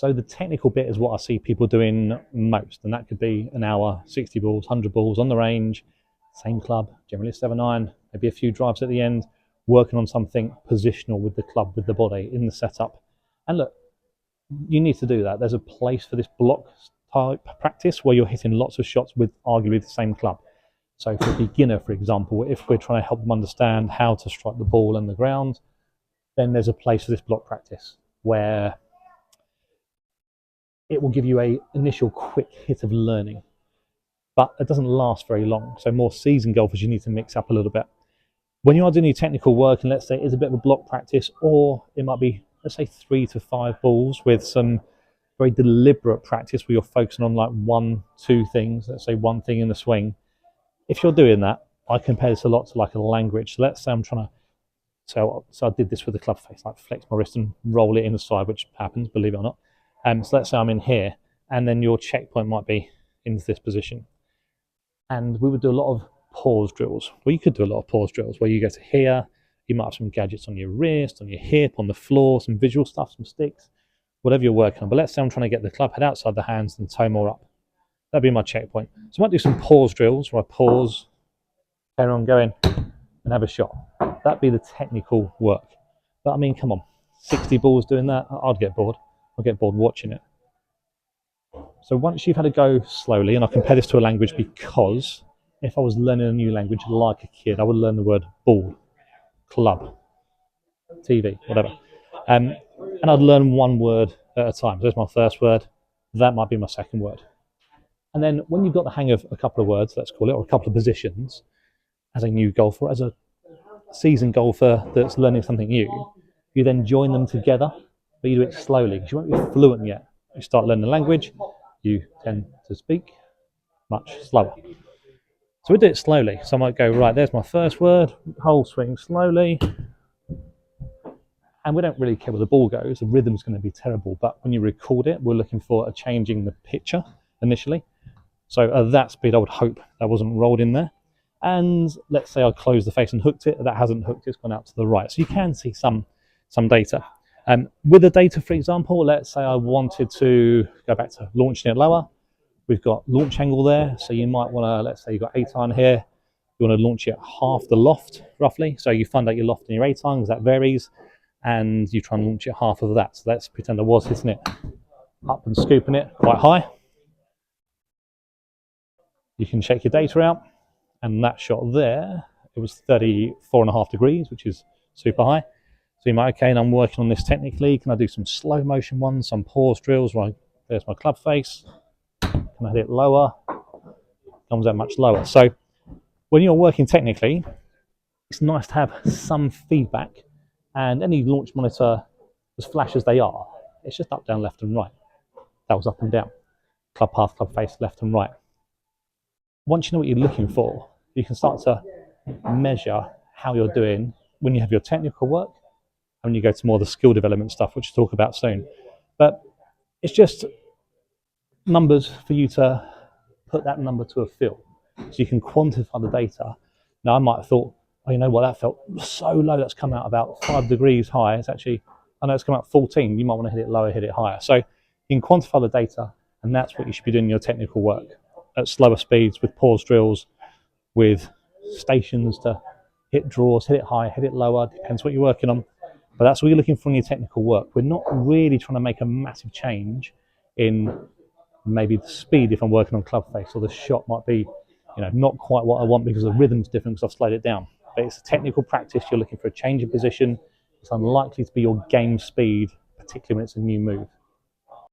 So the technical bit is what I see people doing most, and that could be an hour, 60 balls, 100 balls on the range, same club, generally a 7-iron, maybe a few drives at the end, working on something positional with the club, with the body in the setup. And look, you need to do that. There's a place for this block type practice where you're hitting lots of shots with arguably the same club. So for a beginner, for example, if we're trying to help them understand how to strike the ball and the ground, then there's a place for this block practice where it will give you a initial quick hit of learning, but it doesn't last very long. So more seasoned golfers, you need to mix up a little bit. When you are doing your technical work, and let's say it's a bit of a block practice, or it might be, let's say 3 to 5 balls with some very deliberate practice where you're focusing on like 1-2 things, let's say one thing in the swing. If you're doing that, I compare this a lot to like a language. So let's say I'm trying to, so I did this with the club face, like flex my wrist and roll it inside, which happens, believe it or not. So let's say I'm in here, and then your checkpoint might be in this position. And we would do a lot of pause drills. Well, you could do a lot of pause drills where you go to here, you might have some gadgets on your wrist, on your hip, on the floor, some visual stuff, some sticks, whatever you're working on. But let's say I'm trying to get the club head outside the hands and toe more up. That'd be my checkpoint. So I might do some pause drills where I pause, carry on going, and have a shot. That'd be the technical work. But I mean, come on, 60 balls doing that, I'd get bored. I'll get bored watching it. So once you've had to go slowly, and I compare this to a language because if I was learning a new language like a kid, I would learn the word ball, club, TV, whatever. And I'd learn one word at a time. So there's my first word, that might be my second word. And then when you've got the hang of a couple of words, let's call it, or a couple of positions, as a new golfer, as a seasoned golfer that's learning something new, you then join them together, but you do it slowly because you won't be fluent yet. You start learning the language, you tend to speak much slower. So we do it slowly. So I might go, right, there's my first word, whole swing slowly. And we don't really care where the ball goes. The rhythm's going to be terrible. But when you record it, we're looking for a changing the picture initially. So at that speed, I would hope that wasn't rolled in there. And let's say I closed the face and hooked it. That hasn't hooked, it's gone out to the right. So you can see some data. With the data, for example, let's say I wanted to go back to launching it lower. We've got launch angle there. So you might want to, let's say you've got 8-iron here. You want to launch it half the loft, roughly. So you find out your loft and your 8-iron, because that varies. And you try and launch it half of that. So let's pretend I was hitting it up and scooping it quite high. You can check your data out. And that shot there, it was 34.5 degrees, which is super high. So you might, okay, and I'm working on this technically. Can I do some slow motion ones, some pause drills? Right, there's my club face. Can I hit it lower? Comes out much lower. So when you're working technically, it's nice to have some feedback. And any launch monitor, as flash as they are, it's just up, down, left and right. That was up and down. Club path, club face, left and right. Once you know what you're looking for, you can start to measure how you're doing when you have your technical work and when you go to more of the skill development stuff, which we'll talk about soon. But it's just numbers for you to put that number to a feel. So you can quantify the data. Now, I might have thought, oh, you know what, that felt so low, that's come out about 5 degrees high. It's actually, I know it's come out 14. You might want to hit it lower, hit it higher. So you can quantify the data, and that's what you should be doing in your technical work at slower speeds with pause drills, with stations to hit draws, hit it high, hit it lower, depends what you're working on. But that's what you're looking for in your technical work. We're not really trying to make a massive change in maybe the speed if I'm working on club face, or the shot might be, not quite what I want because the rhythm's different because I've slowed it down. But it's a technical practice. You're looking for a change of position. It's unlikely to be your game speed, particularly when it's a new move.